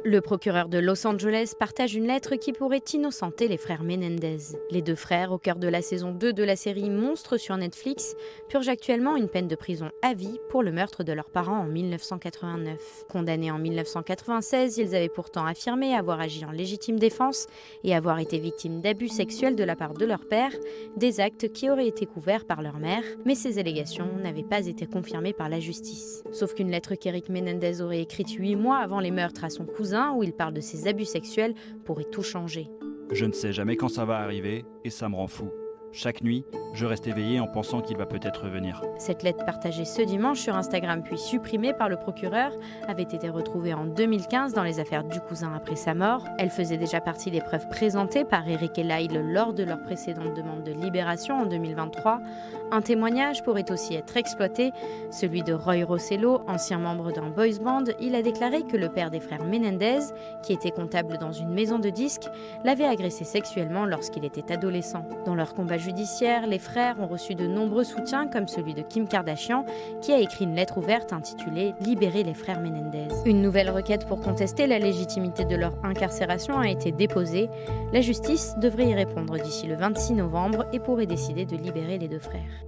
Le procureur de Los Angeles partage une lettre qui pourrait innocenter les frères Menendez. Les deux frères, au cœur de la saison 2 de la série Monstres sur Netflix, purgent actuellement une peine de prison à vie pour le meurtre de leurs parents en 1989. Condamnés en 1996, ils avaient pourtant affirmé avoir agi en légitime défense et avoir été victimes d'abus sexuels de la part de leur père, des actes qui auraient été couverts par leur mère, mais ces allégations n'avaient pas été confirmées par la justice. Sauf qu'une lettre qu'Eric Menendez aurait écrite 8 mois avant les meurtres à son cousin, où il parle de ses abus sexuels, pourrait tout changer. Je ne sais jamais quand ça va arriver et ça me rend fou. Chaque nuit, je reste éveillé en pensant qu'il va peut-être revenir. Cette lettre partagée ce dimanche sur Instagram puis supprimée par le procureur avait été retrouvée en 2015 dans les affaires du cousin après sa mort. Elle faisait déjà partie des preuves présentées par Eric et Lyle lors de leur précédente demande de libération en 2023. Un témoignage pourrait aussi être exploité, celui de Roy Rossello, ancien membre d'un boys band. Il a déclaré que le père des frères Menendez, qui était comptable dans une maison de disques, l'avait agressé sexuellement lorsqu'il était adolescent. Dans leur combat judiciaire, les frères ont reçu de nombreux soutiens comme celui de Kim Kardashian qui a écrit une lettre ouverte intitulée « Libérer les frères Menendez ». Une nouvelle requête pour contester la légitimité de leur incarcération a été déposée. La justice devrait y répondre d'ici le 26 novembre et pourrait décider de libérer les deux frères.